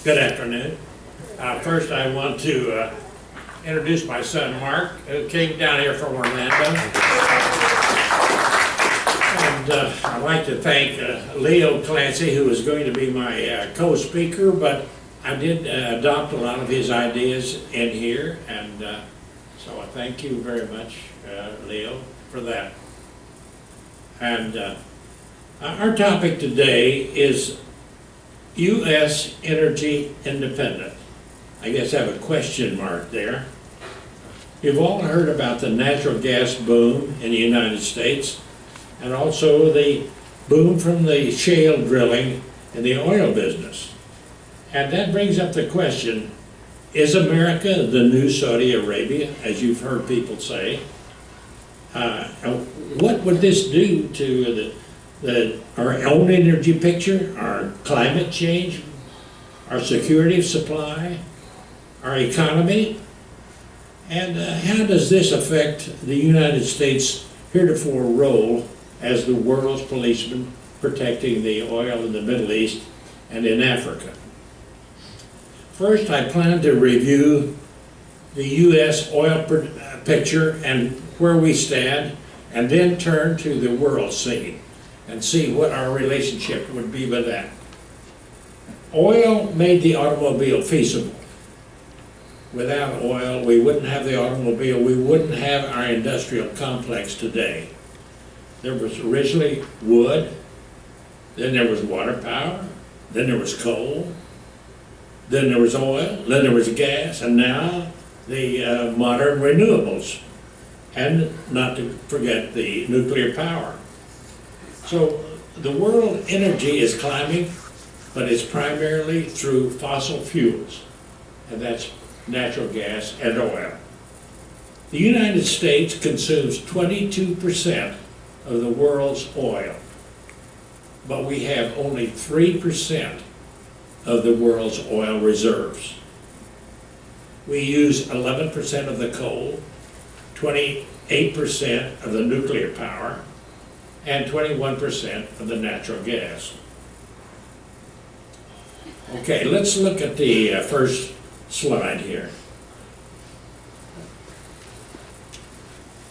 Good afternoon. First, I want to introduce my son, Mark, who came down here from Orlando. And I'd like to thank Leo Clancy, who is going to be my co-speaker, but I did adopt a lot of his ideas in here, and so I thank you very much, Leo, for that. And our topic today is U.S. energy independent. I guess I have a question mark there. You've all heard about the natural gas boom in the United States, and also the boom from the shale drilling in the oil business. And that brings up the question, is America the new Saudi Arabia, as you've heard people say? What would this do to our own energy picture, our climate change, our security of supply, our economy? And how does this affect the United States' heretofore role as the world's policeman protecting the oil in the Middle East and in Africa? First, I plan to review the U.S. oil picture and where we stand, and then turn to the world scene and see what our relationship would be with that. Oil made the automobile feasible. Without oil, we wouldn't have the automobile, we wouldn't have our industrial complex today. There was originally wood, then there was water power, then there was coal, then there was oil, then there was gas, and now the modern renewables, and not to forget the nuclear power. So the world energy is climbing, but it's primarily through fossil fuels, and that's natural gas and oil. The United States consumes 22% of the world's oil, but we have only 3% of the world's oil reserves. We use 11% of the coal, 28% of the nuclear power, and 21% of the natural gas. Okay, let's look at the first slide here.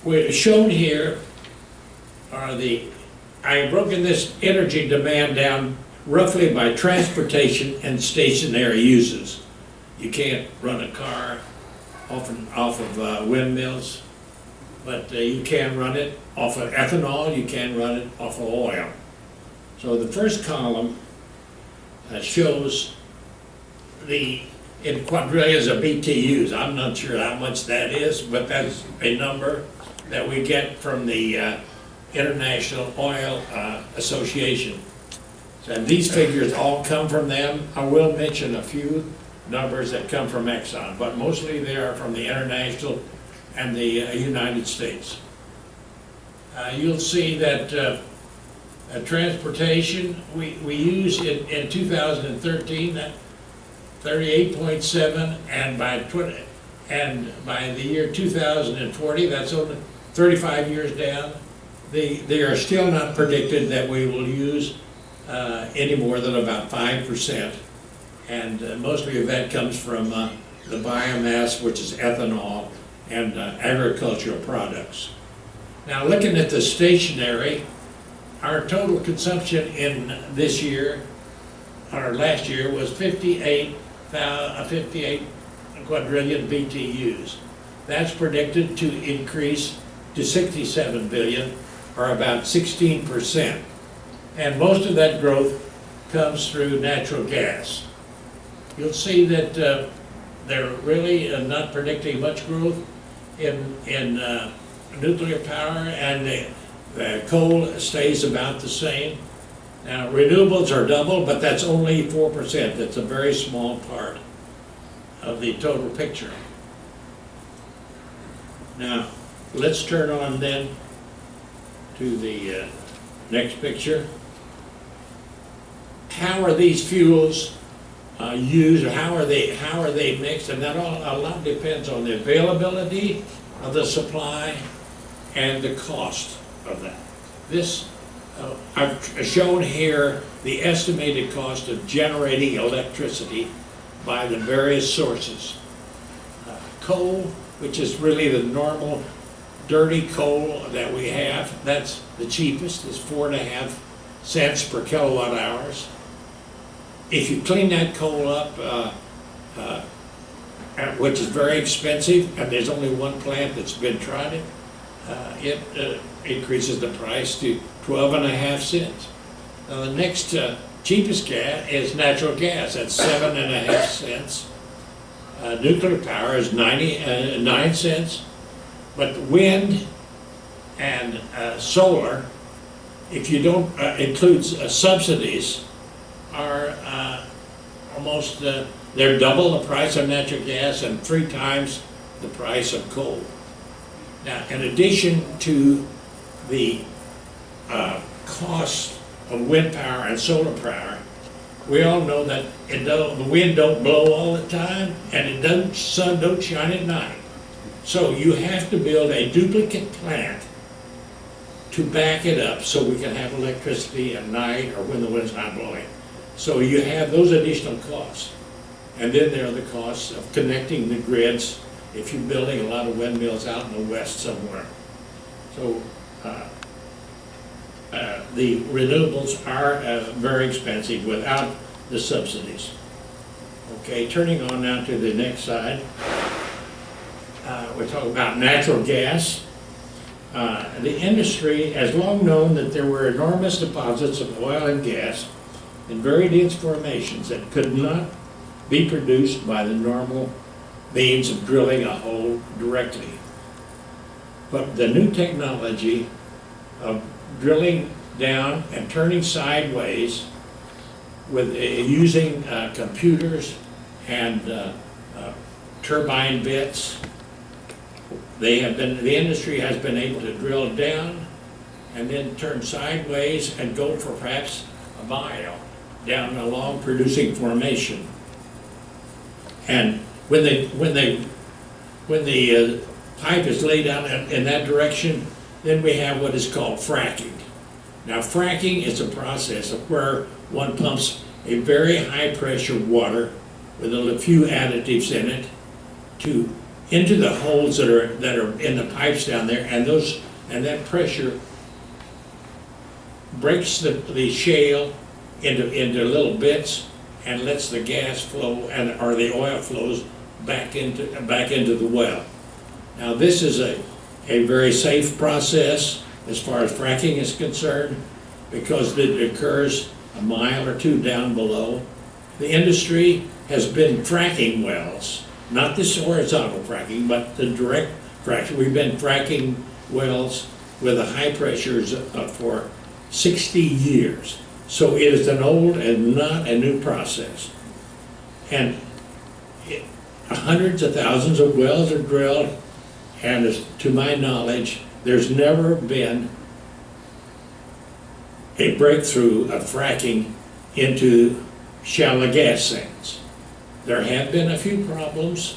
We're shown here are I have broken this energy demand down roughly by transportation and stationary uses. You can't run a car off of windmills, but you can run it off of ethanol, you can run it off of oil. So the first column shows in quadrillions of BTUs. I'm not sure how much that is, but that's a number that we get from the International Oil Association. So these figures all come from them. I will mention a few numbers that come from Exxon, but mostly they are from the international and the United States. You'll see that transportation, we use in 2013 that 38.7, and by the year 2040, that's only 35 years down. They are still not predicted that we will use any more than about 5%, and mostly of that comes from the biomass, which is ethanol, and agricultural products. Now, looking at the stationary, our total consumption in this year, or last year, was 58 quadrillion BTUs. That's predicted to increase to 67 billion, or about 16%. And most of that growth comes through natural gas. You'll see that they're really not predicting much growth in nuclear power, and the coal stays about the same. Now, renewables are double, but that's only 4%. That's a very small part of the total picture. Now, let's turn on then to the next picture. How are these fuels used, or how are they mixed? And that a lot depends on the availability of the supply and the cost of that. I've shown here the estimated cost of generating electricity by the various sources. Coal, which is really the normal dirty coal that we have, that's the cheapest, is 4.5 cents per kilowatt hours. If you clean that coal up, which is very expensive, and there's only one plant that's been tried it, it increases the price to 12.5 cents. Now the next cheapest gas is natural gas, that's 7.5 cents. Nuclear power is 9 cents, but wind and solar, if you don't include subsidies, are almost, they're double the price of natural gas and 3 times the price of coal. Now, in addition to the cost of wind power and solar power, we all know that the wind don't blow all the time, and the sun don't shine at night. So you have to build a duplicate plant to back it up so we can have electricity at night or when the wind's not blowing. So you have those additional costs. And then there are the costs of connecting the grids if you're building a lot of windmills out in the west somewhere. So the renewables are very expensive without the subsidies. Okay, turning on now to the next side. We're talking about natural gas. The industry has long known that there were enormous deposits of oil and gas in very dense formations that could not be produced by the normal means of drilling a hole directly. But the new technology of drilling down and turning sideways with using computers and turbine bits, the industry has been able to drill down and then turn sideways and go for perhaps a mile down a long producing formation. And when the pipe is laid out in that direction, then we have what is called fracking. Now, fracking is a process of where one pumps a very high pressure water with a few additives in it into the holes that are in the pipes down there, and that pressure breaks the shale into little bits and lets the gas flow or the oil flows back into the well. Now, this is a very safe process as far as fracking is concerned, because it occurs a mile or two down below. The industry has been fracking wells, not this horizontal fracking, but the direct fracking. We've been fracking wells with the high pressures for 60 years. So it is an old and not a new process. And hundreds of thousands of wells are drilled, and to my knowledge, there's never been a breakthrough of fracking into shallow gas sands. There have been a few problems.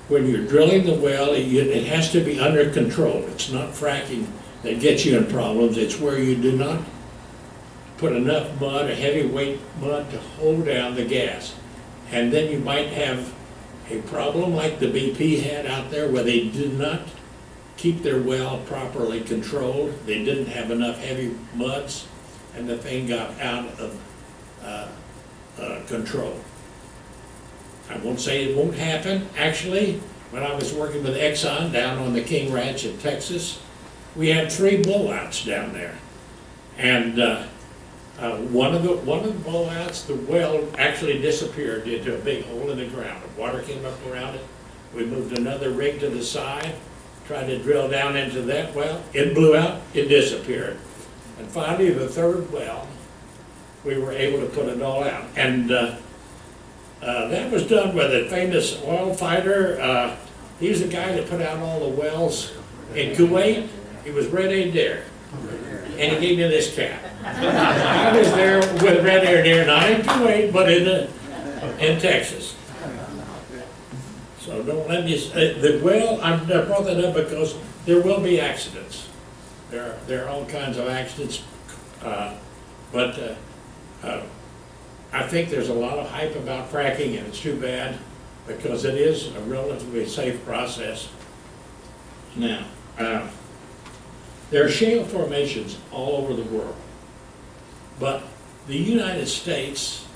When you're drilling the well, it has to be under control. It's not fracking that gets you in problems. It's where you do not put enough mud, a heavyweight mud, to hold down the gas. And then you might have a problem like the BP had out there, where they did not keep their well properly controlled. They didn't have enough heavy muds, and the thing got out of control. I won't say it won't happen. Actually, when I was working with Exxon down on the King Ranch in Texas, we had 3 blowouts down there. And one of the blowouts, the well actually disappeared into a big hole in the ground. The water came up around it. We moved another rig to the side, tried to drill down into that well. It blew out, it disappeared. And finally, the 3rd well, we were able to put it all out. And that was done with a famous oil fighter. He was the guy that put out all the wells in Kuwait. He was Red Adair. And he gave me this cap. I was there with Red Adair, not in Kuwait, but in Texas. So don't let me say, I brought that up because there will be accidents. There are all kinds of accidents, but I think there's a lot of hype about fracking, and it's too bad, because it is a relatively safe process. Now, there are shale formations all over the world, but the United States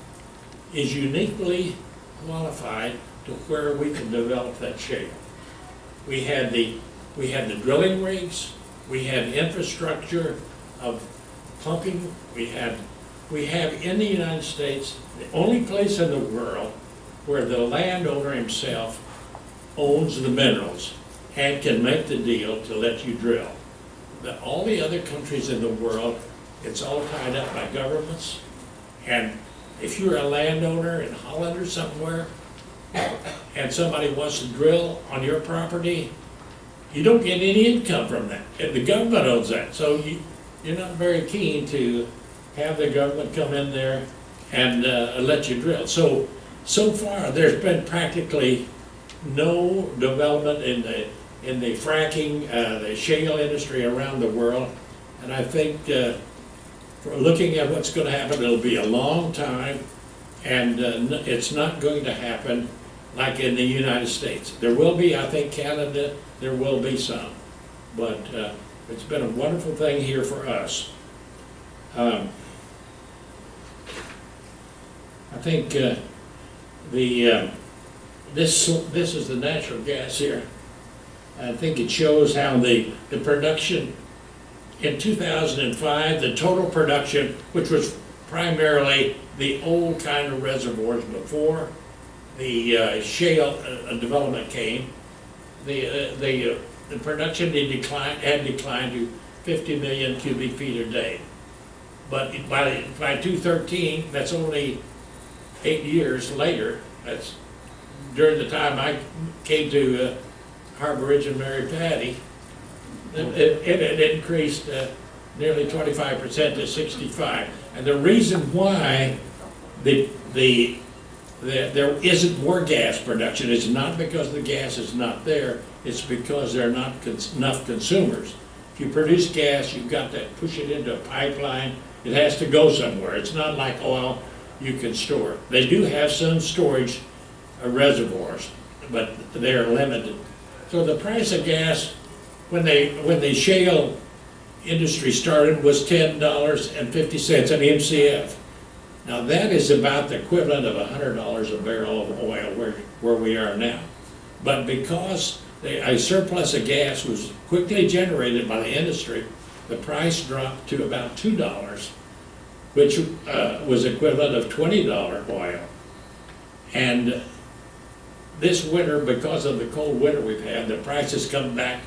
is uniquely qualified to where we can develop that shale. We had the drilling rigs, we had infrastructure of pumping, we have in the United States, the only place in the world where the landowner himself owns the minerals and can make the deal to let you drill. All the other countries in the world, it's all tied up by governments. And if you're a landowner in Holland or somewhere, and somebody wants to drill on your property, you don't get any income from that. And the government owns that. So you're not very keen to have the government come in there and let you drill. So far, there's been practically no development in the fracking, the shale industry around the world. And I think for looking at what's going to happen, it'll be a long time, and it's not going to happen like in the United States. There will be, I think, Canada, there will be some. But it's been a wonderful thing here for us. I think this is the natural gas here. I think it shows how the production in 2005, the total production, which was primarily the old kind of reservoirs before the shale development came, the production had declined to 50 million cubic feet a day. But by 2013, that's only 8 years later. That's during the time I came to Harbor Ridge and Mary Patty. It increased nearly 25% to 65. And the reason why there isn't more gas production is not because the gas is not there, it's because there are not enough consumers. If you produce gas, you've got to push it into a pipeline. It has to go somewhere. It's not like oil you can store. They do have some storage reservoirs, but they're limited. So the price of gas, when the shale industry started, was $10.50 an MCF. Now that is about the equivalent of $100 a barrel of oil where we are now. But because a surplus of gas was quickly generated by the industry, the price dropped to about $2, which was equivalent of $20 oil. And this winter, because of the cold winter we've had, the price has come back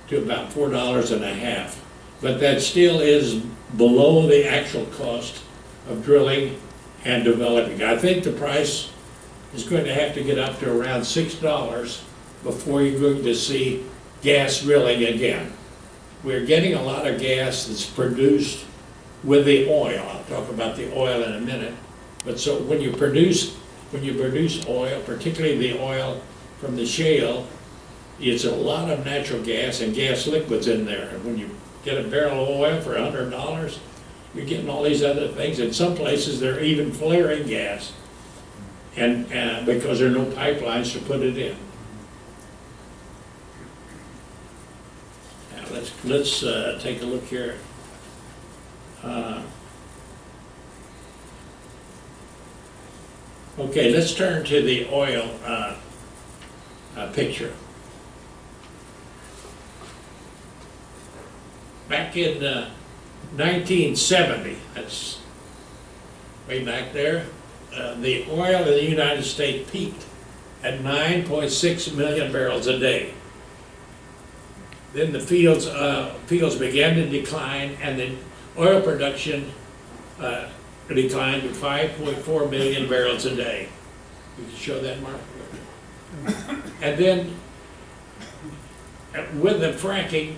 to about $4.50. But that still is below the actual cost of drilling and developing. I think the price is going to have to get up to around $6 before you're going to see gas drilling again. We're getting a lot of gas that's produced with the oil. I'll talk about the oil in a minute. But so when you produce oil, particularly the oil from the shale, it's a lot of natural gas and gas liquids in there. And when you get a barrel of oil for $100, you're getting all these other things. In some places, they're even flaring gas, and because there are no pipelines to put it in. Now let's take a look here. Okay, let's turn to the oil picture. Back in 1970, that's way back there, the oil in the United States peaked at 9.6 million barrels a day. Then the fields began to decline, and the oil production declined to 5.4 million barrels a day. You can show that, Mark? And then with the fracking,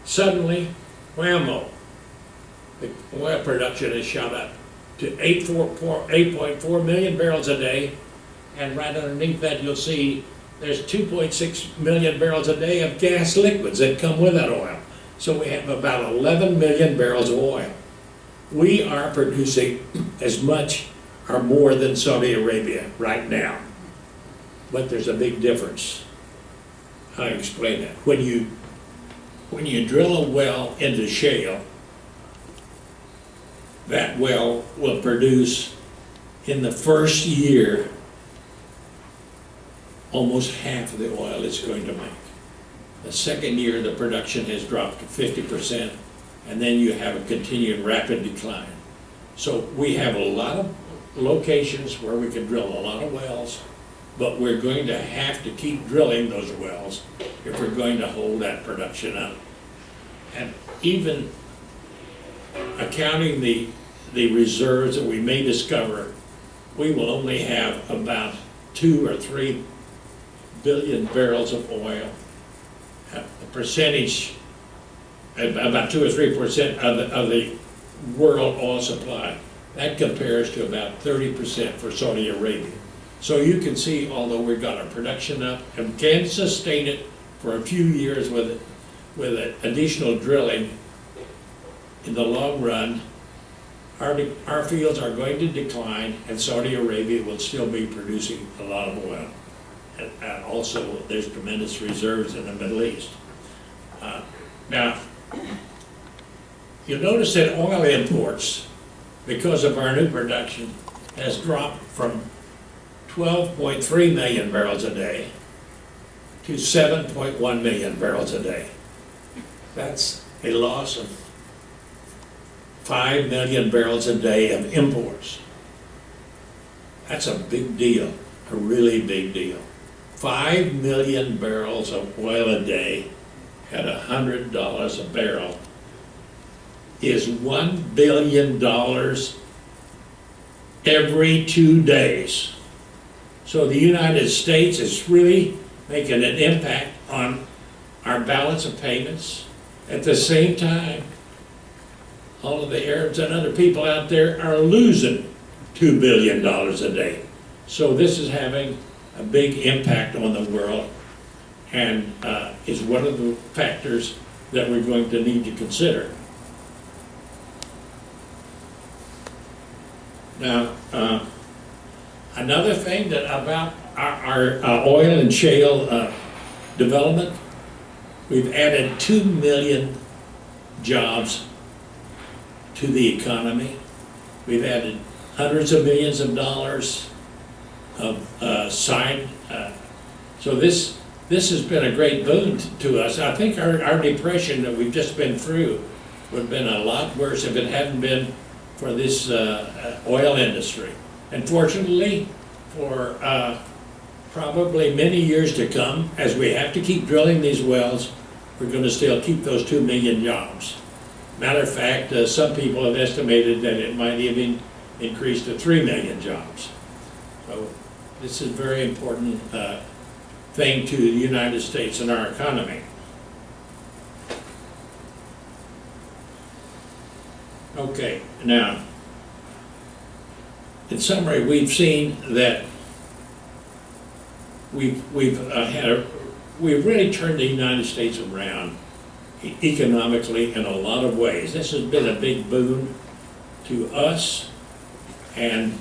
suddenly, whammo, the oil production has shot up to 8.4 million barrels a day, and right underneath that you'll see there's 2.6 million barrels a day of gas liquids that come with that oil. So we have about 11 million barrels of oil. We are producing as much are more than Saudi Arabia right now. But there's a big difference. I explain that. When you drill a well into shale, that well will produce in the first year almost half of the oil it's going to make. The second year, the production has dropped to 50%, and then you have a continued rapid decline. So we have a lot of locations where we can drill a lot of wells, but we're going to have to keep drilling those wells if we're going to hold that production up. And even accounting the reserves that we may discover, we will only have about 2 or 3 billion barrels of oil. A percentage, about 2 or 3% of the world oil supply. That compares to about 30% for Saudi Arabia. So you can see, although we've got our production up and can sustain it for a few years with additional drilling, in the long run, our fields are going to decline, and Saudi Arabia will still be producing a lot of oil. And also, there's tremendous reserves in the Middle East. Now, you'll notice that oil imports, because of our new production, has dropped from 12.3 million barrels a day to 7.1 million barrels a day. That's a loss of 5 million barrels a day of imports. That's a big deal, a really big deal. 5 million barrels of oil a day at $100 a barrel is $1 billion every 2 days. So the United States is really making an impact on our balance of payments. At the same time, all of the Arabs and other people out there are losing $2 billion a day. So this is having a big impact on the world, and is one of the factors that we're going to need to consider. Now, another thing that about our oil and shale development, we've added 2 million jobs to the economy. We've added hundreds of millions of dollars of side. So this has been a great boon to us. I think our depression that we've just been through would have been a lot worse if it hadn't been for this oil industry. And fortunately, for probably many years to come, as we have to keep drilling these wells, we're going to still keep those 2 million jobs. Matter of fact, some people have estimated that it might even increase to 3 million jobs. So this is a very important thing to the United States and our economy. Okay, now, in summary, we've seen that we've really turned the United States around economically in a lot of ways. This has been a big boon to us, and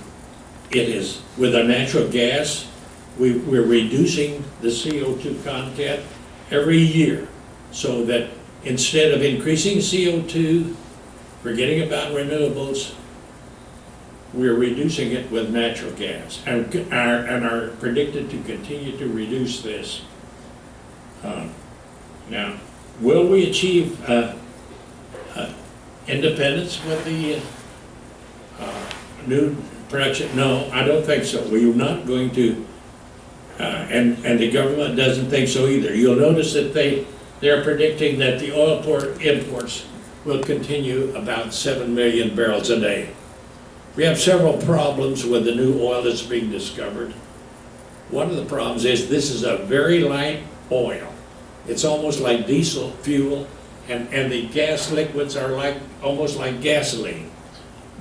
it is with our natural gas. We're reducing the CO2 content every year, so that instead of increasing CO2, forgetting about renewables, we're reducing it with natural gas, and are predicted to continue to reduce this. Now, will we achieve independence with the new production? No, I don't think so. We're not going to, and the government doesn't think so either. You'll notice that they're predicting that the oil imports will continue about 7 million barrels a day. We have several problems with the new oil that's being discovered. One of the problems is this is a very light oil. It's almost like diesel fuel, and the gas liquids are almost like gasoline.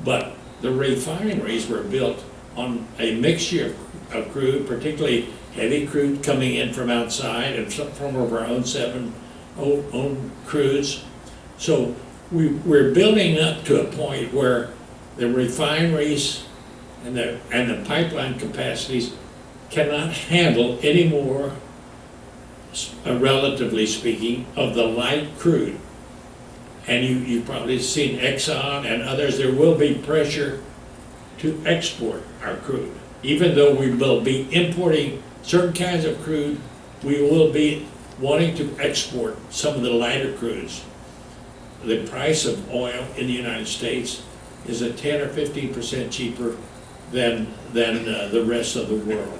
But the refineries were built on a mixture of crude, particularly heavy crude coming in from outside and some from our own own crudes. So we're building up to a point where the refineries and the pipeline capacities cannot handle any more, relatively speaking, of the light crude. And you've probably seen Exxon and others, there will be pressure to export our crude. Even though we will be importing certain kinds of crude, we will be wanting to export some of the lighter crudes. The price of oil in the United States is at 10 or 15% cheaper than the rest of the world.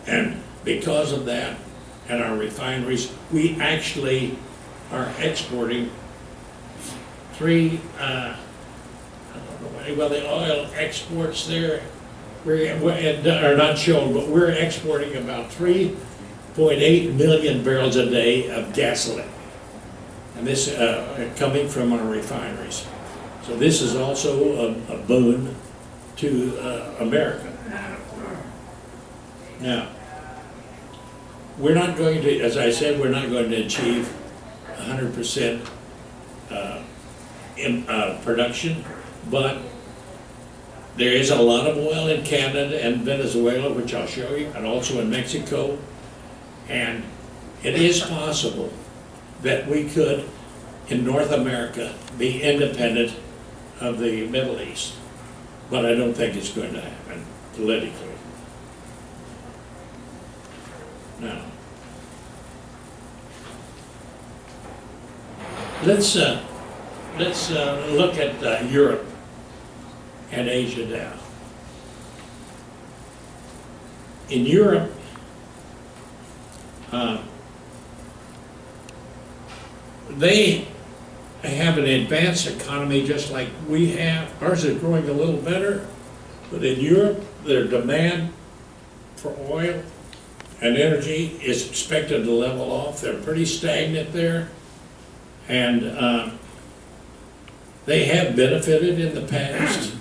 And because of that, and our refineries, we actually are exporting well, the oil exports there are not shown, but we're exporting about 3.8 million barrels a day of gasoline. And this coming from our refineries. So this is also a boon to America. Now, we're not going to, as I said, we're not going to achieve 100% production, but there is a lot of oil in Canada and Venezuela, which I'll show you, and also in Mexico. And it is possible that we could, in North America, be independent of the Middle East. But I don't think it's going to happen politically. Now, let's look at Europe and Asia now. In Europe, they have an advanced economy just like we have. Ours is growing a little better, but in Europe, their demand for oil and energy is expected to level off. They're pretty stagnant there, and they have benefited in the past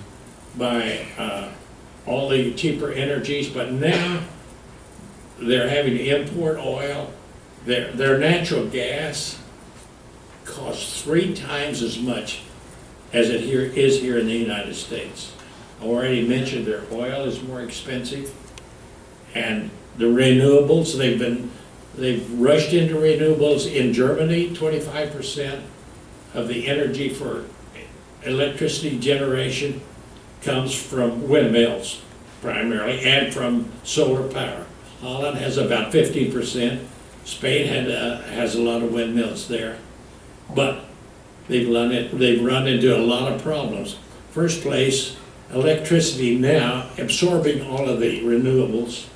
by all the cheaper energies, but now they're having to import oil. Their natural gas costs 3 times as much as it is here in the United States. I already mentioned their oil is more expensive, and the renewables, they've rushed into renewables. In Germany, 25% of the energy for electricity generation comes from windmills primarily, and from solar power. Holland has about 50%. Spain has a lot of windmills there, but they've run into a lot of problems. First place, electricity now absorbing all of the renewables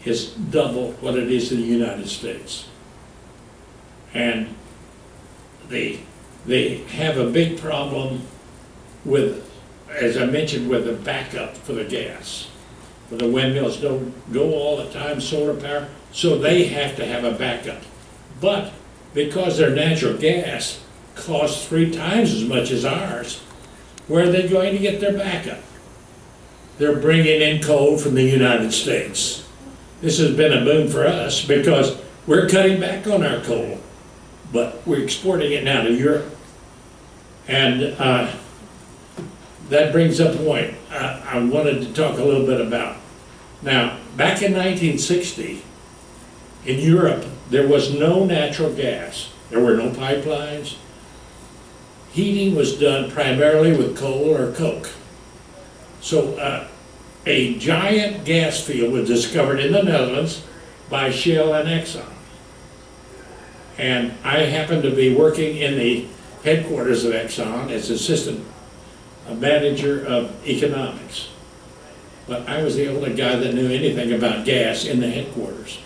is double what it is in the United States, and they have a big problem with, as I mentioned, with the backup for the gas. But the windmills don't go all the time, solar power, so they have to have a backup. But because their natural gas costs 3 times as much as ours, where are they going to get their backup? They're bringing in coal from the United States. This has been a boom for us because we're cutting back on our coal, but we're exporting it now to Europe. And that brings up a point I wanted to talk a little bit about. Now, back in 1960, in Europe, there was no natural gas. There were no pipelines. Heating was done primarily with coal or coke. So a giant gas field was discovered in the Netherlands by Shell and Exxon. And I happened to be working in the headquarters of Exxon as assistant manager of economics. But I was the only guy that knew anything about gas in the headquarters.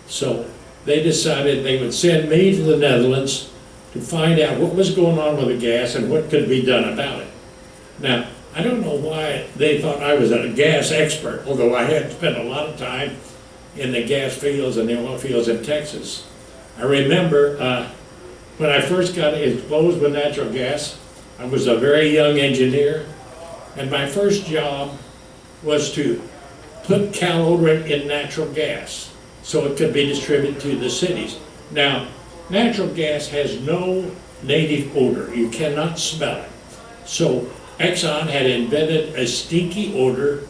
So they decided they would send me to the Netherlands to find out what was going on with the gas and what could be done about it. Now, I don't know why they thought I was a gas expert, although I had spent a lot of time in the gas fields and the oil fields in Texas. I remember when I first got exposed with natural gas, I was a very young engineer, and my first job was to put calodorant in natural gas so it could be distributed to the cities. Now, natural gas has no native odor. You cannot smell it. So Exxon had invented a stinky odor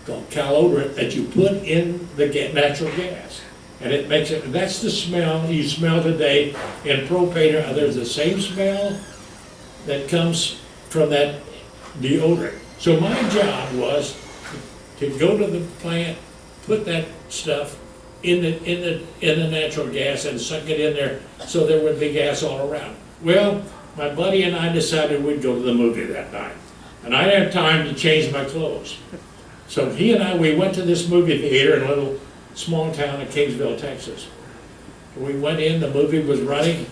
called calodorant that you put in the natural gas. And it makes it, that's the smell you smell today in propane or others, the same smell that comes from that deodorant. So my job was to go to the plant, put that stuff in the natural gas and suck it in there so there would be gas all around. Well, my buddy and I decided we'd go to the movie that night. And I didn't have time to change my clothes. So he and I, we went to this movie theater in a little small town in Kingsville, Texas. We went in, the movie was running.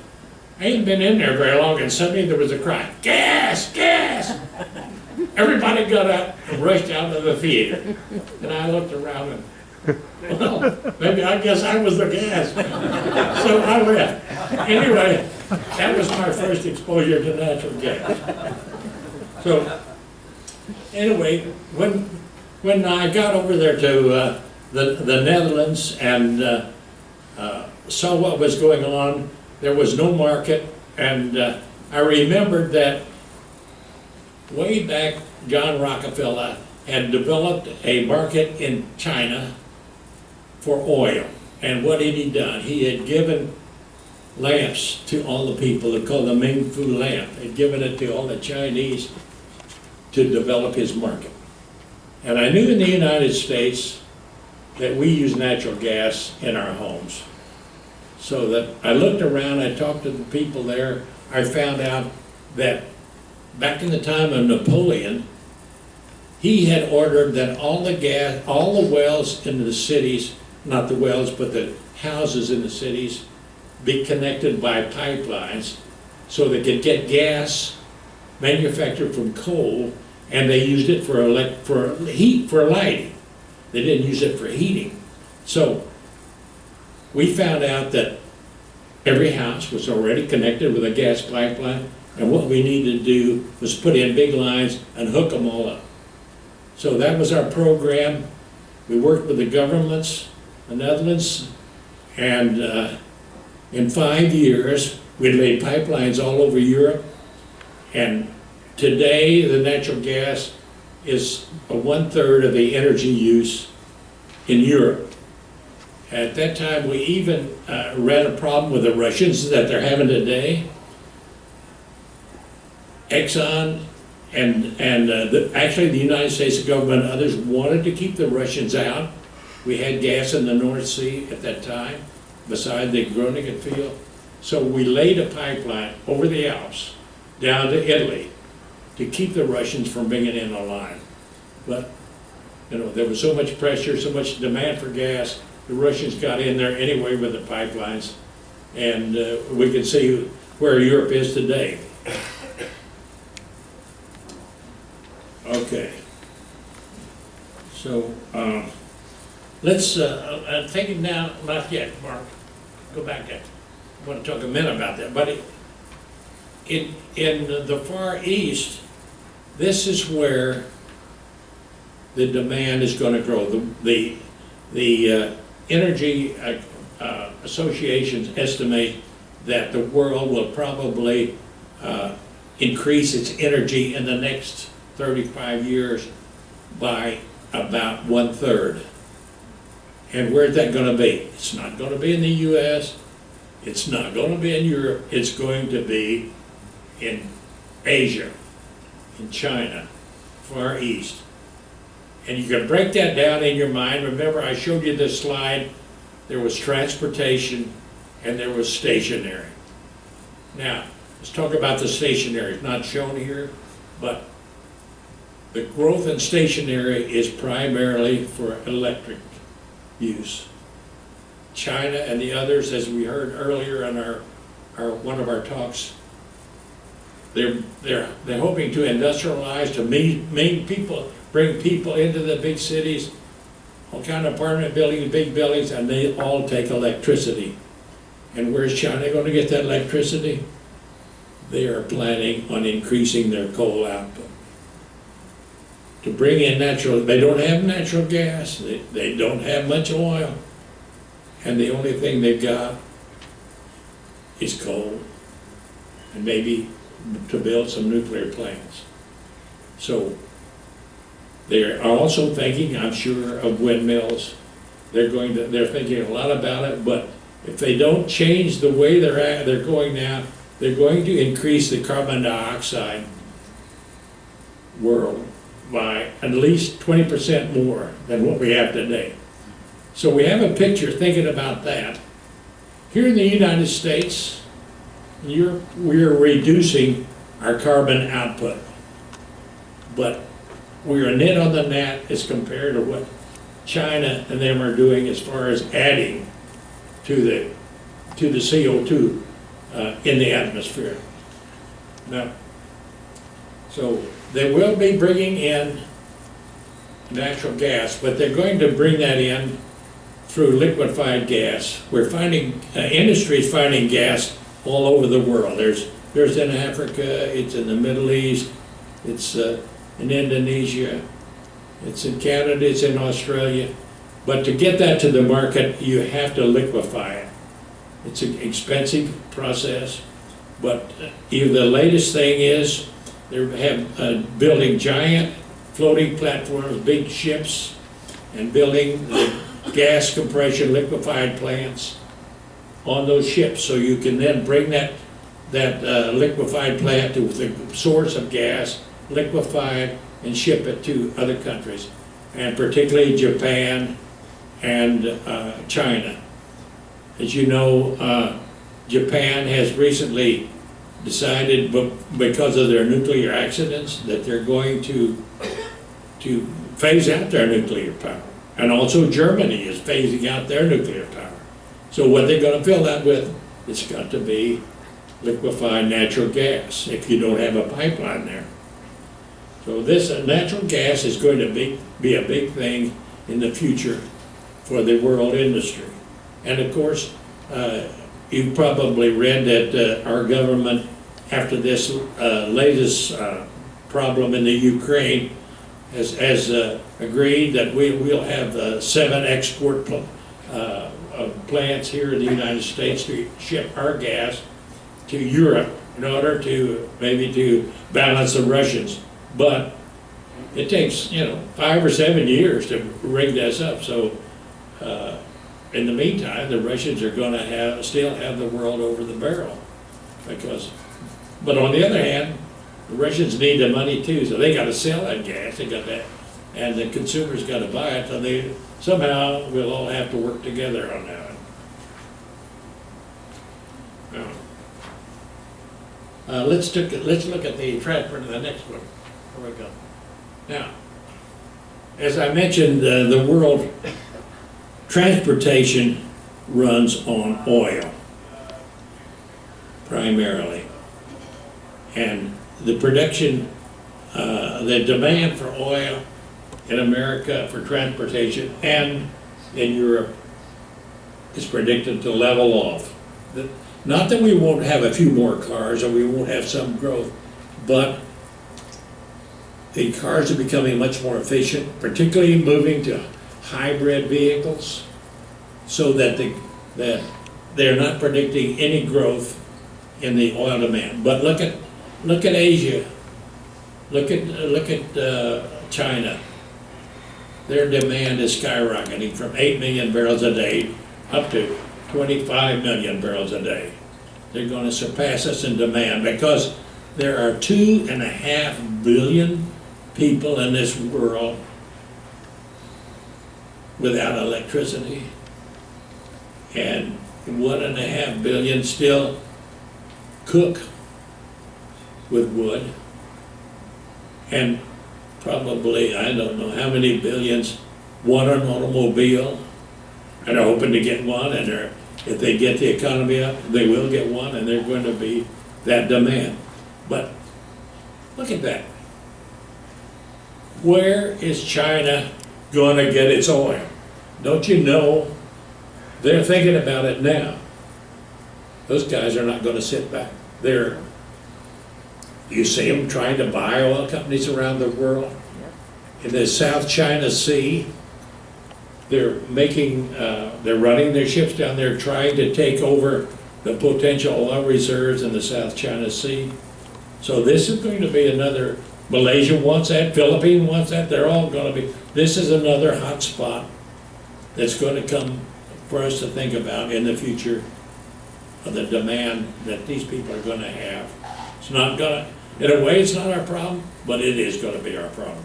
I hadn't been in there very long, and suddenly there was a cry, gas, gas! Everybody got up and rushed out of the theater. And I looked around and, well, maybe I guess I was the gas. So I left. Anyway, that was my first exposure to natural gas. So, anyway, when I got over there to the Netherlands and saw what was going on, there was no market, and I remembered that way back John Rockefeller had developed a market in China for oil. And what had he done? He had given lamps to all the people. They called the Ming Fu lamp. He'd given it to all the Chinese to develop his market. And I knew in the United States that we use natural gas in our homes. So that I looked around, I talked to the people there, I found out that back in the time of Napoleon, he had ordered that all the wells in the cities, not the wells, but the houses in the cities, be connected by pipelines so they could get gas manufactured from coal, and they used it for lighting. They didn't use it for heating. So we found out that every house was already connected with a gas pipeline, and what we needed to do was put in big lines and hook them all up. So that was our program. We worked with the governments, the Netherlands, and in 5 years, we laid pipelines all over Europe, and today the natural gas is 1/3 of the energy use in Europe. At that time, we even ran a problem with the Russians that they're having today. Exxon and actually the United States government and others wanted to keep the Russians out. We had gas in the North Sea at that time, beside the Groningen field. So we laid a pipeline over the Alps down to Italy to keep the Russians from bringing in a line. But, you know, there was so much pressure, so much demand for gas, the Russians got in there anyway with the pipelines, and we can see where Europe is today. Okay. So, let's take it now, not yet, Mark, go back there. I want to talk a minute about that, but in the Far East, this is where the demand is going to grow. The energy associations estimate that the world will probably increase its energy in the next 35 years by about 1/3. And where's that going to be? It's not going to be in the US, it's not going to be in Europe, it's going to be in Asia, in China, Far East. And you can break that down in your mind. Remember, I showed you this slide. There was transportation and there was stationary. Now, let's talk about the stationary. It's not shown here, but the growth in stationary is primarily for electric use. China and the others, as we heard earlier in our one of our talks, they're hoping to industrialize, to bring people into the big cities, all kind of apartment buildings, big buildings, and they all take electricity. And where's China going to get that electricity? They are planning on increasing their coal output. To bring in they don't have natural gas, they don't have much oil, and the only thing they've got is coal, and maybe to build some nuclear plants. So they're also thinking, I'm sure, of windmills. They're thinking a lot about it, but if they don't change the way they're going now, they're going to increase the carbon dioxide world by at least 20% more than what we have today. So we have a picture thinking about that. Here in the United States, we're reducing our carbon output, but we're a nit on the net as compared to what China and them are doing as far as adding to the CO2 in the atmosphere. Now, so they will be bringing in natural gas, but they're going to bring that in through liquefied gas. We're finding, industry is finding gas all over the world. There's in Africa, it's in the Middle East, it's in Indonesia, it's in Canada, it's in Australia. But to get that to the market, you have to liquefy it. It's an expensive process, but the latest thing is they have building giant floating platforms, big ships, and building the gas compression liquefied plants on those ships, so you can then bring that liquefied plant to the source of gas, liquefied, and ship it to other countries, and particularly Japan and China. As you know, Japan has recently decided, because of their nuclear accidents, that they're going to phase out their nuclear power. And also Germany is phasing out their nuclear power. So what they're going to fill that with, it's got to be liquefied natural gas if you don't have a pipeline there. So this natural gas is going to be a big thing in the future for the world industry. And of course, you've probably read that our government, after this latest problem in the Ukraine, has agreed that we'll have 7 export plants here in the United States to ship our gas to Europe in order to maybe balance the Russians. But it takes 5 or 7 years to rig this up. So in the meantime, the Russians are going to still have the world over the barrel, but on the other hand, the Russians need the money too, so they got to sell that gas. They got that, and the consumers got to buy it. So somehow we'll all have to work together on that. Now, let's look at the transport in the next one. Here we go. Now, as I mentioned, the world transportation runs on oil primarily, and the production, the demand for oil in America for transportation and in Europe is predicted to level off. Not that we won't have a few more cars or we won't have some growth, but the cars are becoming much more efficient, particularly moving to hybrid vehicles, so that they're not predicting any growth in the oil demand. But look at Asia. Look at China. Their demand is skyrocketing from 8 million barrels a day up to 25 million barrels a day. They're going to surpass us in demand because there are 2.5 billion people in this world without electricity, and 1.5 billion still cook with wood, and probably, I don't know how many billions, want an automobile and are hoping to get one, and if they get the economy up, they will get one, and they're going to be that demand. But look at that. Where is China going to get its oil? Don't you know? They're thinking about it now. Those guys are not going to sit back. You see them trying to buy oil companies around the world. In the South China Sea, they're running their ships down there trying to take over the potential oil reserves in the South China Sea. So this is going to be another Malaysia wants that, Philippines wants that, they're all gonna be, this is another hot spot that's gonna come for us to think about in the future of the demand that these people are gonna have. It's not gonna, in a way, it's not our problem, but it is gonna be our problem.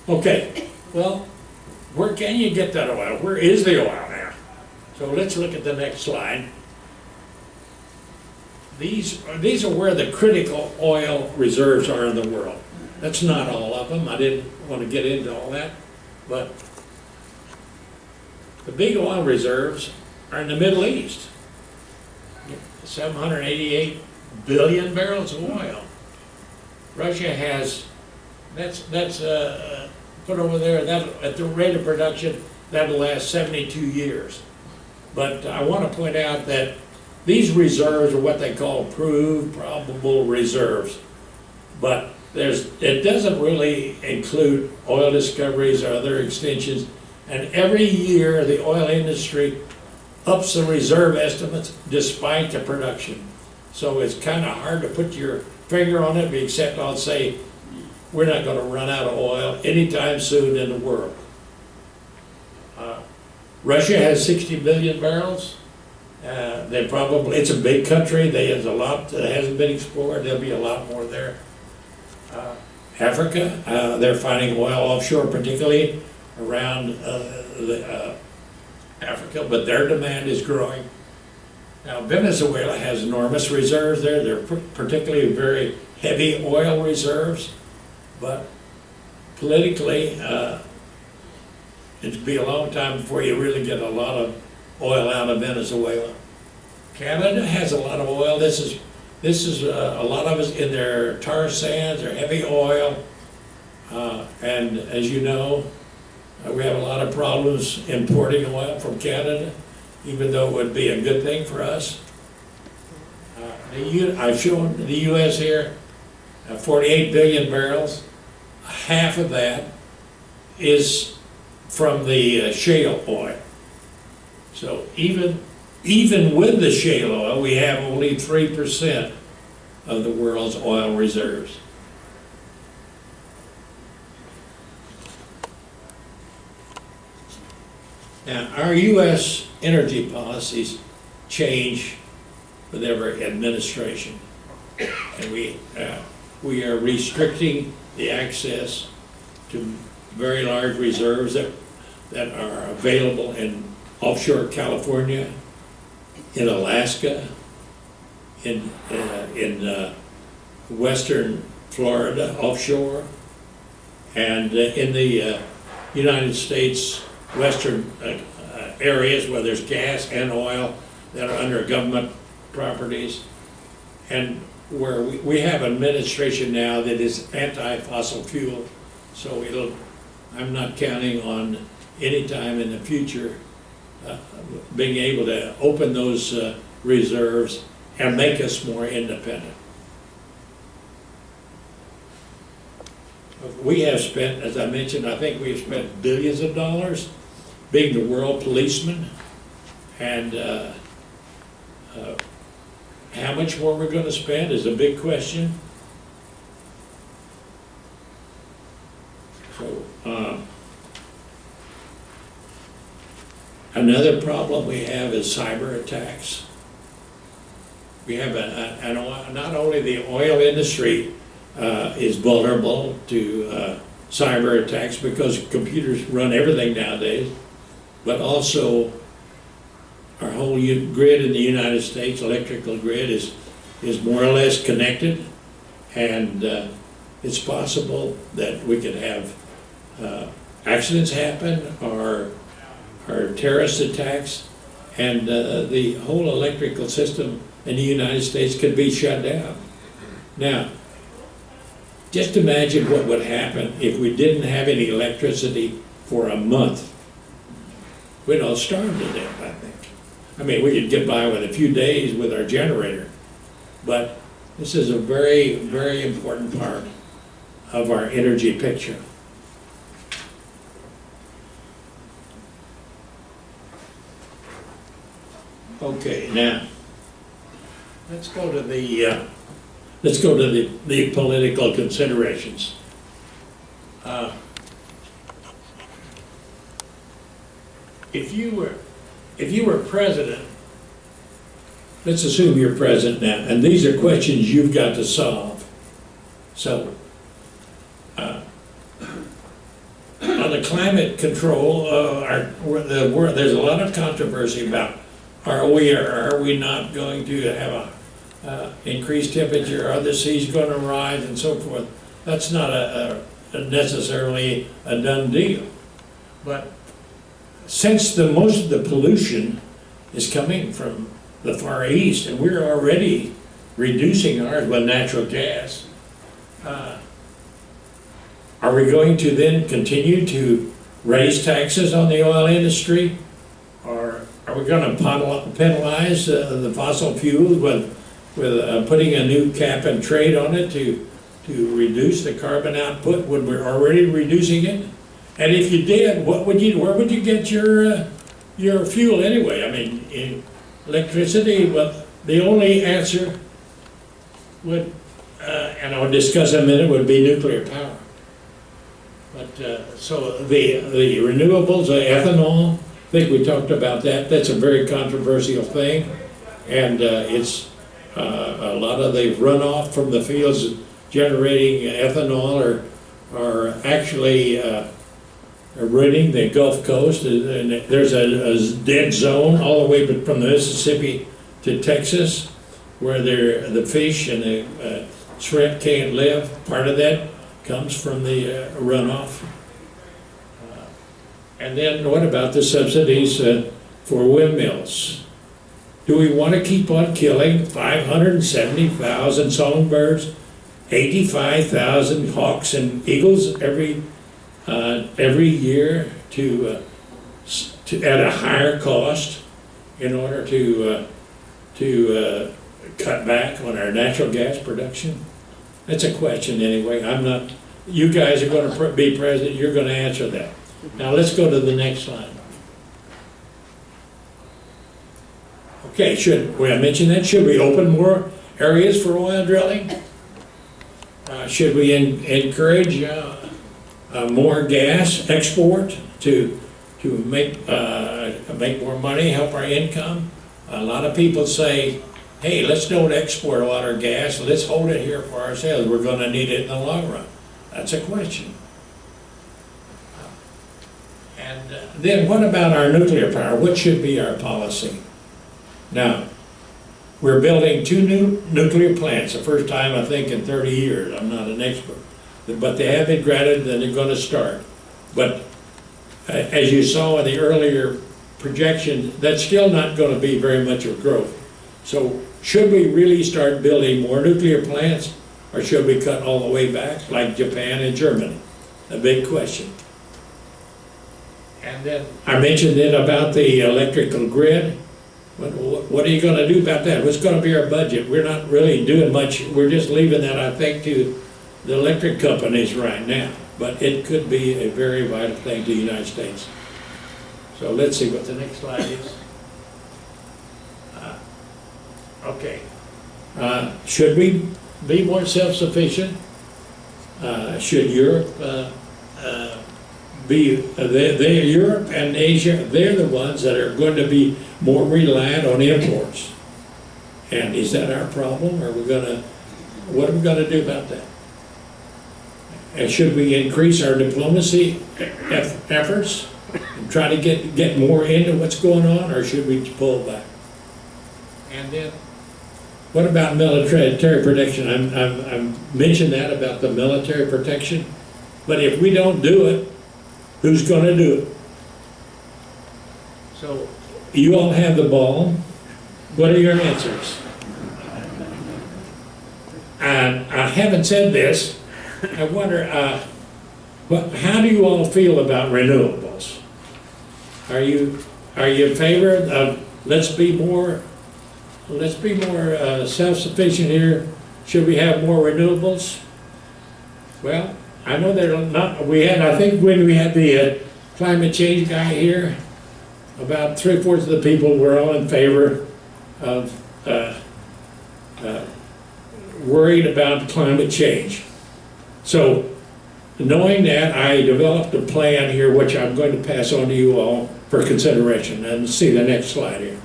Okay, well, where can you get that oil? Where is the oil now? So let's look at the next slide. These are where the critical oil reserves are in the world. That's not all of them. I didn't want to get into all that, but the big oil reserves are in the Middle East. 788 billion barrels of oil. Russia has, that's put over there, that at the rate of production, that'll last 72 years. But I want to point out that these reserves are what they call proved probable reserves. But it doesn't really include oil discoveries or other extensions. And every year, the oil industry ups the reserve estimates despite the production. So it's kind of hard to put your finger on it, except I'll say we're not going to run out of oil anytime soon in the world. Russia has 60 billion barrels. It's a big country. There's a lot that hasn't been explored. There'll be a lot more there. Africa, they're finding oil offshore, particularly around Africa, but their demand is growing. Now, Venezuela has enormous reserves there. They're particularly very heavy oil reserves, but politically, it'd be a long time before you really get a lot of oil out of Venezuela. Canada has a lot of oil. This is a lot of it's in their tar sands, their heavy oil, and as you know, we have a lot of problems importing oil from Canada, even though it would be a good thing for us. I've shown the U.S. here, 48 billion barrels. Half of that is from the shale oil. So even with the shale oil, we have only 3% of the world's oil reserves. Now, our U.S. energy policies change with every administration, and we are restricting the access to very large reserves that are available in offshore California, in Alaska, in western Florida offshore, and in the United States western areas where there's gas and oil that are under government properties, and where we have an administration now that is anti-fossil fuel, so I'm not counting on any time in the future being able to open those reserves and make us more independent. We have spent, as I mentioned, I think we've spent billions of dollars being the world policeman, and how much more we're going to spend is a big question. So another problem we have is cyber attacks. We have not only the oil industry is vulnerable to cyber attacks because computers run everything nowadays, but also our whole grid in the United States, electrical grid, is more or less connected, and it's possible that we could have accidents happen or terrorist attacks, and the whole electrical system in the United States could be shut down. Now, just imagine what would happen if we didn't have any electricity for a month. We'd all starve to death, I think. I mean, we could get by with a few days with our generator, but this is a very, very important part of our energy picture. Okay, now, let's go to the political considerations. If you were president, let's assume you're president now, and these are questions you've got to solve. So, on the climate control, there's a lot of controversy about are we or are we not going to have a increased temperature, are the seas going to rise and so forth. That's not necessarily a done deal. But since most of the pollution is coming from the Far East, and we're already reducing ours with natural gas, are we going to then continue to raise taxes on the oil industry? Or are we going to penalize the fossil fuels with putting a new cap and trade on it to reduce the carbon output when we're already reducing it? And if you did, where would you get your fuel anyway? I mean, electricity, well, the only answer would, and I'll discuss in a minute, would be nuclear power. But, so the renewables, ethanol, I think we talked about that. That's a very controversial thing. And it's a lot of the runoff from the fields generating ethanol are actually ruining the Gulf Coast. And there's a dead zone all the way from the Mississippi to Texas where the fish and the shrimp can't live. Part of that comes from the runoff. And then what about the subsidies for windmills? Do we want to keep on killing 570,000 songbirds, 85,000 hawks and eagles every year to at a higher cost in order to cut back on our natural gas production? That's a question anyway. I'm not. You guys are going to be president. You're going to answer that. Now let's go to the next slide. Okay, I mention that? Should we open more areas for oil drilling? Should we encourage more gas export to make more money, help our income? A lot of people say, hey, let's don't export a lot of gas, let's hold it here for ourselves. We're going to need it in the long run. That's a question. And then what about our nuclear power? What should be our policy? Now, we're building 2 new nuclear plants, the first time I think in 30 years. I'm not an expert, but they have been granted and they're going to start. But as you saw in the earlier projection, that's still not going to be very much of growth. So should we really start building more nuclear plants, or should we cut all the way back like Japan and Germany? A big question. And then I mentioned then about the electrical grid. What are you going to do about that? What's going to be our budget? We're not really doing much. We're just leaving that, I think, to the electric companies right now. But it could be a very vital thing to the United States. So let's see what the next slide is. Okay. Should we be more self-sufficient? Should Europe Europe and Asia, they're the ones that are going to be more reliant on imports. And is that our problem? Or what are we going to do about that? And should we increase our diplomacy efforts and try to get more into what's going on, or should we pull back? And then, what about military protection? I've mentioned that about the military protection, but if we don't do it, who's going to do it? So, you all have the ball. What are your answers? And I haven't said this. I wonder, how do you all feel about renewables? Are you in favor of let's be more self-sufficient here? Should we have more renewables? Well, I know they're not. I think when we had the climate change guy here, about 3/4 of the people were all in favor of worried about climate change. So, knowing that, I developed a plan here, which I'm going to pass on to you all for consideration. And see the next slide here.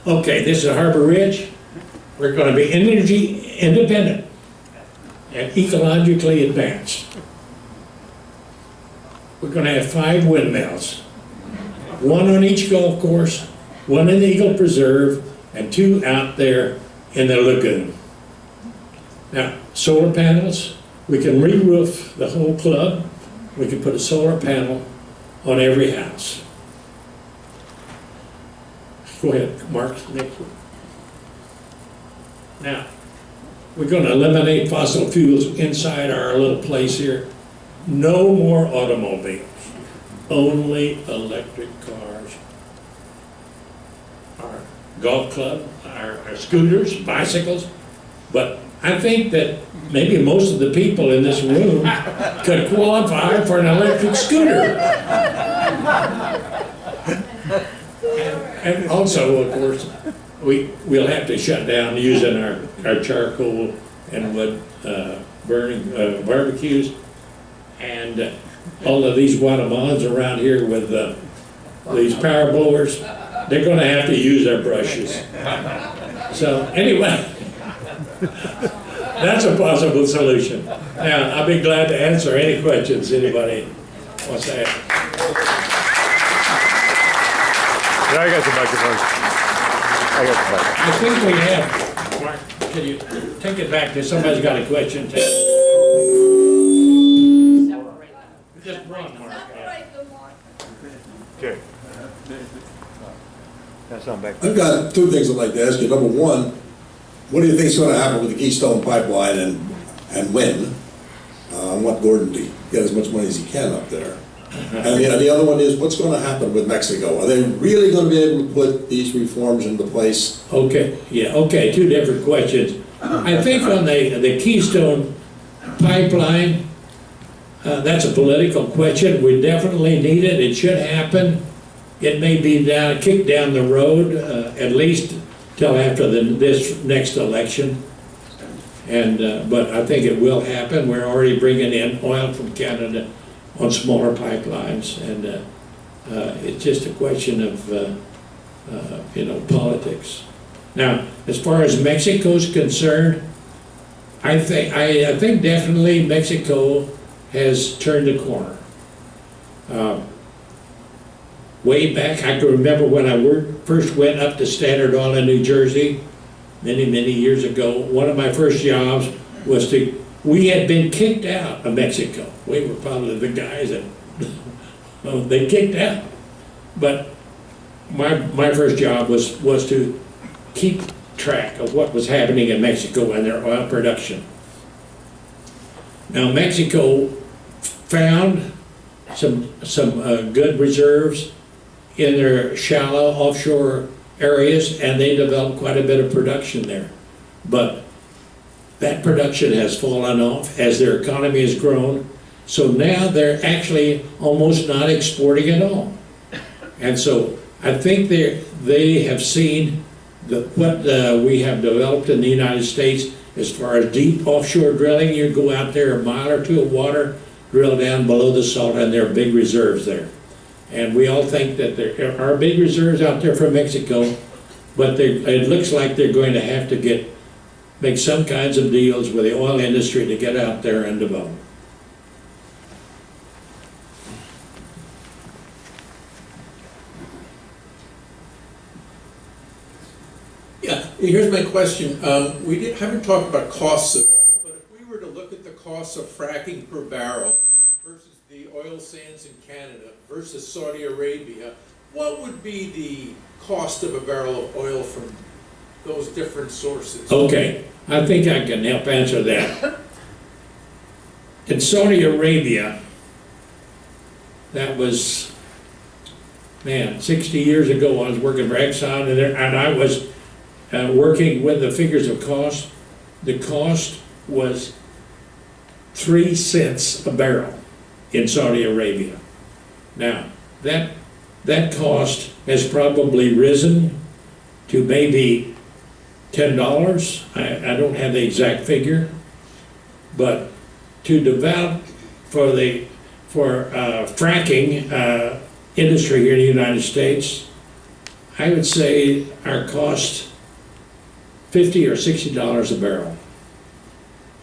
Okay, this is Harbor Ridge. We're going to be energy independent and ecologically advanced. We're going to have 5 windmills, 1 on each golf course, 1 in the Eagle Preserve, and 2 out there in the lagoon. Now, solar panels, we can re-roof the whole club. We can put a solar panel on every house. Go ahead, Mark, next one. Now, we're going to eliminate fossil fuels inside our little place here. No more automobiles, only electric cars. Our golf club, our scooters, bicycles, but I think that maybe most of the people in this room could qualify for an electric scooter. And also, of course, we'll have to shut down using our charcoal and wood burning barbecues. And all of these Guatemalans around here with these power blowers, they're going to have to use our brushes. So anyway, that's a possible solution. Now, I'll be glad to answer any questions anybody wants to ask. Yeah, I got the microphone. I got the microphone. I think we have, Mark, can you take it back to somebody's got a question? Just one, Mark. Okay. That's not back. I've got 2 things I'd like to ask you. Number one, what do you think is going to happen with the Keystone Pipeline and when? I want Gordon to get as much money as he can up there. And the other one is, what's going to happen with Mexico? Are they really going to be able to put these reforms into place? Okay, yeah, okay, 2 different questions. I think on the Keystone Pipeline, that's a political question. We definitely need it. It should happen. It may be kicked down the road, at least till after this next election. And but I think it will happen. We're already bringing in oil from Canada on smaller pipelines, and it's just a question of politics. Now, as far as Mexico's concerned, I think definitely Mexico has turned the corner. Way back, I can remember when I first went up to Standard Oil in New Jersey, many years ago. One of my first jobs was we had been kicked out of Mexico. We were probably the guys that they kicked out. But my first job was to keep track of what was happening in Mexico and their oil production. Now, Mexico found some good reserves in their shallow offshore areas, and they developed quite a bit of production there. But that production has fallen off as their economy has grown. So now they're actually almost not exporting at all. And so I think they have seen what we have developed in the United States as far as deep offshore drilling. You go out there a mile or 2 of water, drill down below the salt, and there are big reserves there. And we all think that there are big reserves out there from Mexico, but it looks like they're going to have to make some kinds of deals with the oil industry to get out there and develop. Yeah, here's my question. We haven't talked about costs at all, but if we were to look at the costs of fracking per barrel versus the oil sands in Canada versus Saudi Arabia, what would be the cost of a barrel of oil from those different sources? Okay, I think I can help answer that. In Saudi Arabia, that was, 60 years ago, I was working for Exxon, and I was working with the figures of cost. The cost was 3 cents a barrel in Saudi Arabia. Now, that that cost has probably risen to maybe $10. I don't have the exact figure, but to develop for fracking industry here in the United States, I would say our cost $50 or $60 a barrel.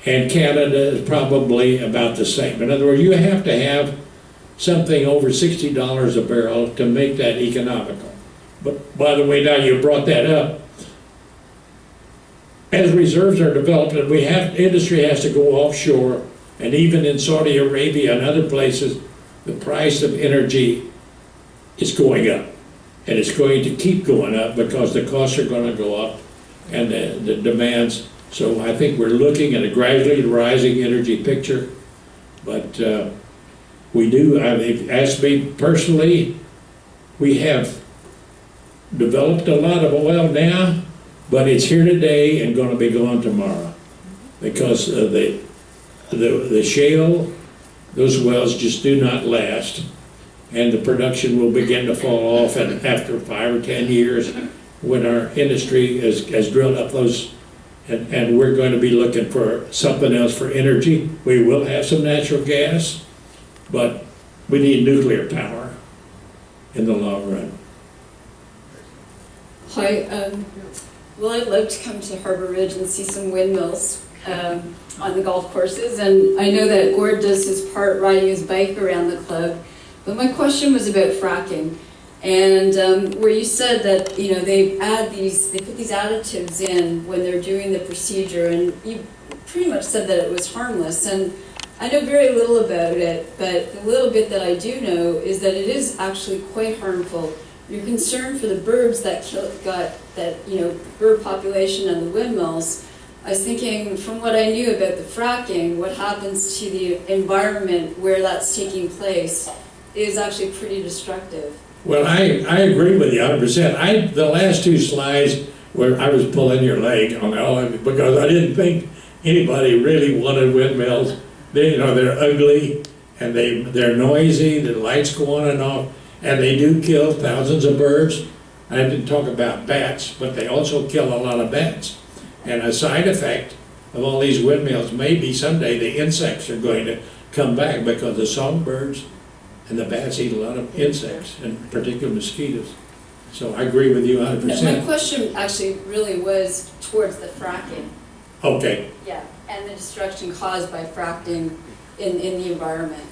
And Canada is probably about the same. In other words, you have to have something over $60 a barrel to make that economical. But by the way, now you brought that up, as reserves are developed and industry has to go offshore, and even in Saudi Arabia and other places, the price of energy is going up. And it's going to keep going up because the costs are going to go up and the demands. So I think we're looking at a gradually rising energy picture. But we do, if you ask me personally, we have developed a lot of oil now, but it's here today and going to be gone tomorrow. Because the shale, those wells just do not last. And the production will begin to fall off and after 5 or 10 years when our industry has drilled up those, and we're going to be looking for something else for energy. We will have some natural gas, but we need nuclear power in the long run. Hi, well, I'd love to come to Harbor Ridge and see some windmills on the golf courses, and I know that Gord does his part riding his bike around the club. But my question was about fracking, and where you said that they put these additives in when they're doing the procedure, and you pretty much said that it was harmless. And I know very little about it, but the little bit that I do know is that it is actually quite harmful. You're concerned for the birds that bird population and the windmills. I was thinking, from what I knew about the fracking, what happens to the environment where that's taking place is actually pretty destructive. Well, I agree with you 100%. The last two slides where I was pulling your leg on because I didn't think anybody really wanted windmills. They're ugly and they're noisy. The lights go on and off, and they do kill thousands of birds. I didn't talk about bats, but they also kill a lot of bats. And a side effect of all these windmills may be someday the insects are going to come back because the songbirds and the bats eat a lot of insects, and particularly mosquitoes. So I agree with you 100%. My question actually really was towards the fracking. Okay. Yeah, and the destruction caused by fracking in the environment.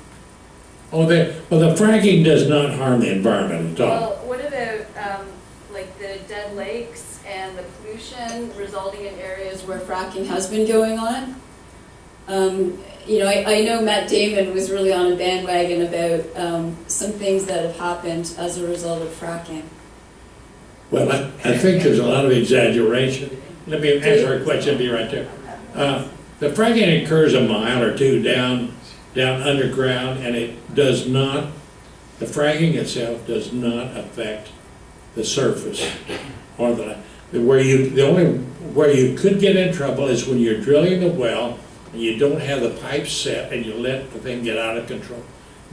Oh, the fracking does not harm the environment at all. Well, what about like the dead lakes and the pollution resulting in areas where fracking has been going on? I know Matt Damon was really on a bandwagon about some things that have happened as a result of fracking. Well, I think there's a lot of exaggeration. Let me answer a question, be right there. The fracking occurs a mile or two down underground, and it does not, the fracking itself does not affect the surface or where you could get in trouble is when you're drilling the well and you don't have the pipes set and you let the thing get out of control.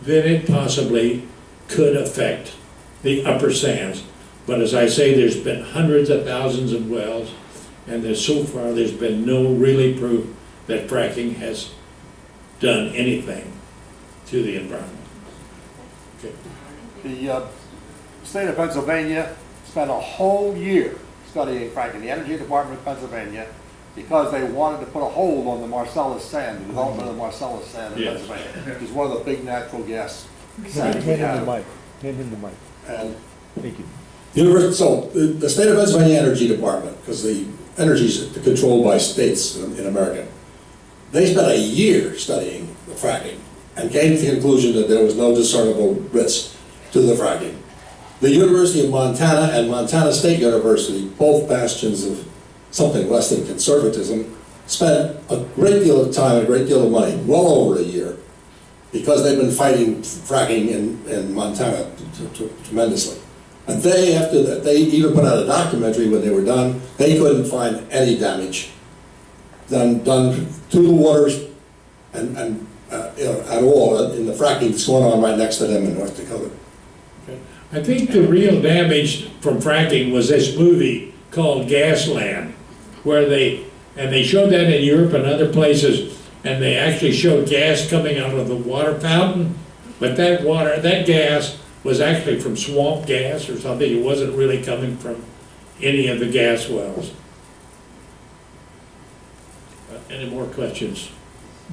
Then it possibly could affect the upper sands. But as I say, there's been hundreds of thousands of wells, and so far there's been no really proof that fracking has done anything to the environment. Okay. The state of Pennsylvania spent a whole year studying fracking, the Energy Department of Pennsylvania, because they wanted to put a hold on the Marcellus sand, the development of the Marcellus sand in Pennsylvania, which is one of the big natural gas sands we have. Hand him the mic. And Thank you. So the state of Pennsylvania Energy Department, because the energy is controlled by states in America, they spent a year studying the fracking and came to the conclusion that there was no discernible risk to the fracking. The University of Montana and Montana State University, both bastions of something less than conservatism, spent a great deal of time and a great deal of money, well over a year, because they've been fighting fracking in Montana tremendously. And they, after that, they even put out a documentary when they were done. They couldn't find any damage done to the waters and at all in the fracking that's going on right next to them in North Dakota. Okay. I think the real damage from fracking was this movie called Gasland, where they showed that in Europe and other places, and they actually showed gas coming out of the water fountain, but that gas was actually from swamp gas or something. It wasn't really coming from any of the gas wells. Any more questions?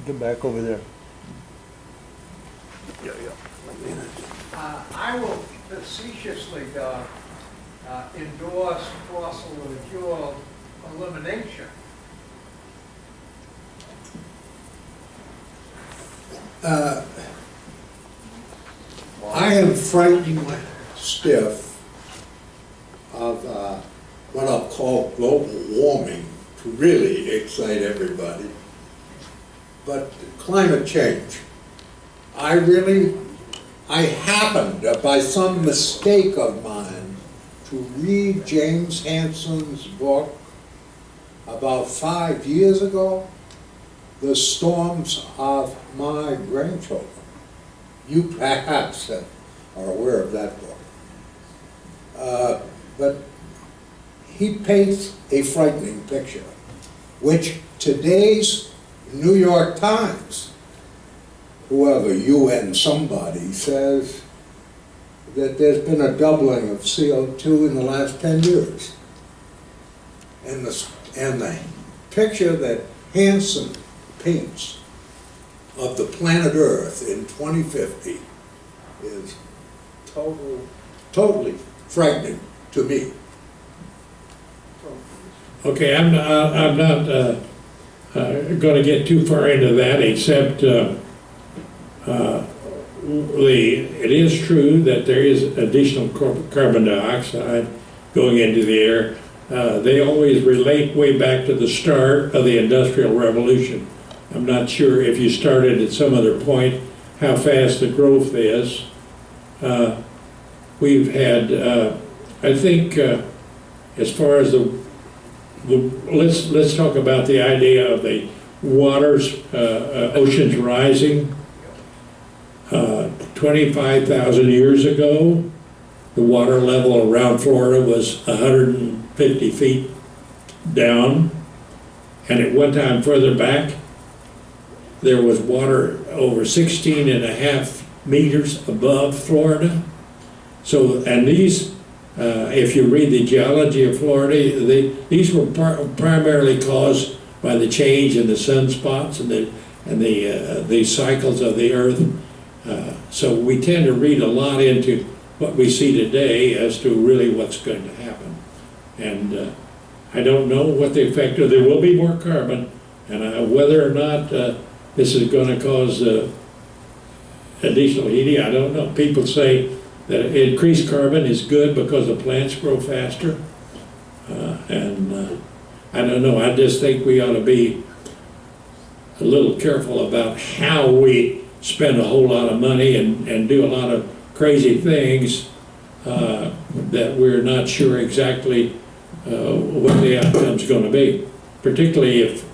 Get back over there. I will facetiously endorse fossil fuel elimination. I am frightened stiff of what I'll call global warming to really excite everybody. But climate change, I happened, by some mistake of mine, to read James Hansen's book about 5 years ago, The Storms of My Grandchildren. You perhaps are aware of that book. But he paints a frightening picture, which today's New York Times, whoever, UN somebody, says that there's been a doubling of CO2 in the last 10 years. And the picture that Hansen paints of the planet Earth in 2050 is totally frightening to me. Okay, I'm not going to get too far into that, except it is true that there is additional carbon dioxide going into the air. They always relate way back to the start of the Industrial Revolution. I'm not sure if you started at some other point how fast the growth is. We've had, I think, as far as let's talk about the idea of the waters, oceans rising. 25,000 years ago, the water level around Florida was 150 feet down, and at one time further back, there was water over 16.5 meters above Florida. So, and these, if you read the geology of Florida, these were primarily caused by the change in the sunspots and the cycles of the Earth. So we tend to read a lot into what we see today as to really what's going to happen. And I don't know what the effect of, there will be more carbon, and whether or not this is going to cause additional heating, I don't know. People say that increased carbon is good because the plants grow faster. I don't know, I just think we ought to be a little careful about how we spend a whole lot of money and do a lot of crazy things that we're not sure exactly what the outcome's going to be. Particularly if,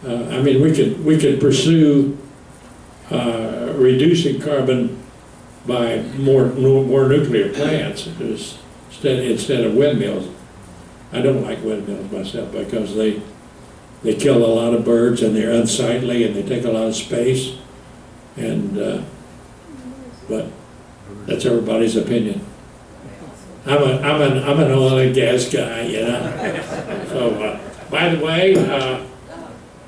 I mean, we could pursue reducing carbon by more nuclear plants instead of windmills. I don't like windmills myself because they kill a lot of birds and they're unsightly and they take a lot of space. And but that's everybody's opinion. I'm an oil and gas guy, you know. So by the way,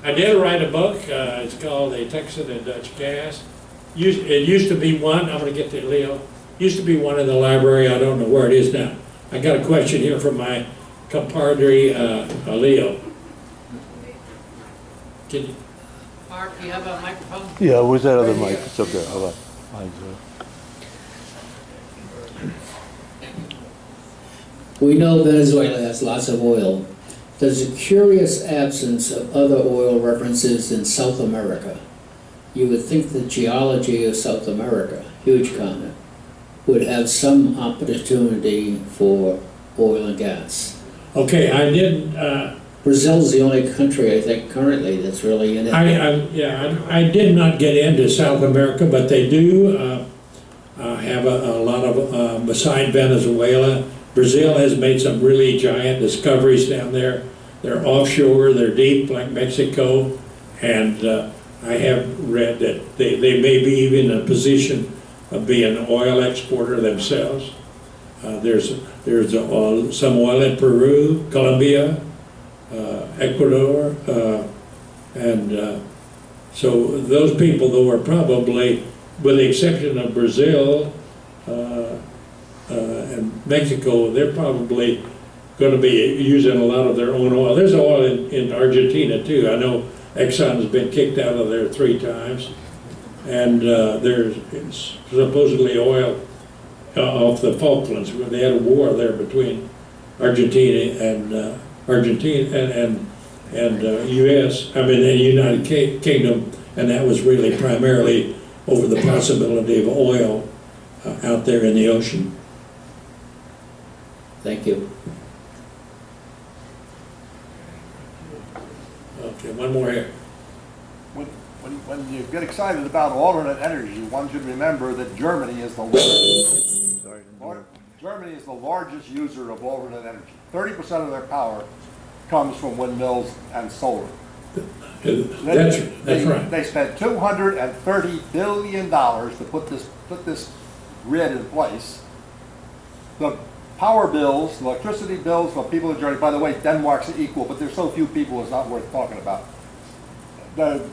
I did write a book. It's called A Texan and Dutch Gas. It used to be one. I'm going to get to Leo. Used to be one in the library. I don't know where it is now. I got a question here from my compadre Leo. Can you? Mark, do you have a microphone? Yeah, where's that other mic? It's up there. Hold on. We know Venezuela has lots of oil. There's a curious absence of other oil references in South America. You would think the geology of South America, huge continent, would have some opportunity for oil and gas. Okay, I didn't. Brazil's the only country, I think, currently that's really in it. I did not get into South America, but they do have a lot of beside Venezuela. Brazil has made some really giant discoveries down there. They're offshore, they're deep like Mexico, and I have read that they may be even in a position of being an oil exporter themselves. There's some oil in Peru, Colombia, Ecuador, and so those people, though, are probably, with the exception of Brazil and Mexico, they're probably going to be using a lot of their own oil. There's oil in Argentina, too. I know Exxon's been kicked out of there 3 times, and there's supposedly oil off the Falklands. They had a war there between Argentina and U.S. I mean the United Kingdom, and that was really primarily over the possibility of oil out there in the ocean. Thank you. Okay, one more here. When you get excited about alternate energy, one should remember that Germany is the largest user of alternate energy. 30% of their power comes from windmills and solar. That's right. They spent $230 billion to put this grid in place. The power bills, the electricity bills for people in Germany, by the way, Denmark's equal, but there's so few people it's not worth talking about. The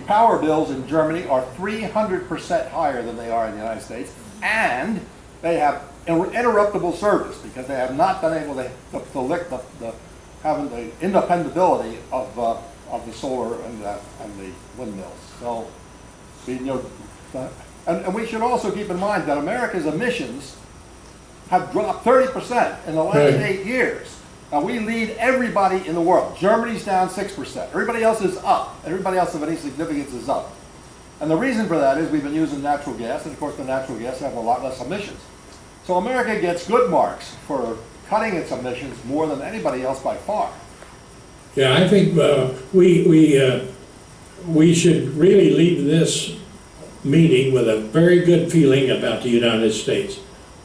power bills in Germany are 300% higher than they are in the United States, and they have interruptible service because they have not been able to lick having the independability of the solar and the windmills. So, and we should also keep in mind that America's emissions have dropped 30% in the last 8 years. Now, we lead everybody in the world. Germany's down 6%. Everybody else is up. Everybody else of any significance is up. And the reason for that is we've been using natural gas, and of course the natural gas have a lot less emissions. So America gets good marks for cutting its emissions more than anybody else by far. Yeah, I think we should really leave this meeting with a very good feeling about the United States.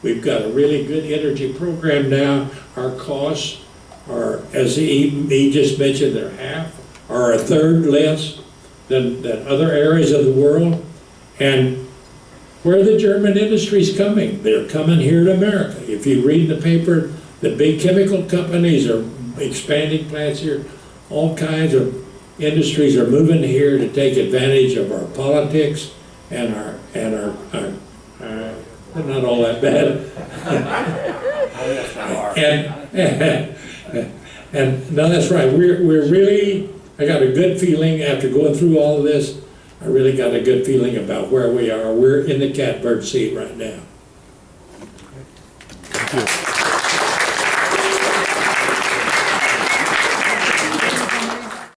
We've got a really good energy program now. Our costs are, as he just mentioned, they're half or a third less than other areas of the world. And where are the German industries coming? They're coming here to America. If you read the paper, the big chemical companies are expanding plants here. All kinds of industries are moving here to take advantage of our politics and our they're not all that bad. and no, that's right. We're really, I got a good feeling after going through all of this. I really got a good feeling about where we are. We're in the catbird seat right now. Thank you.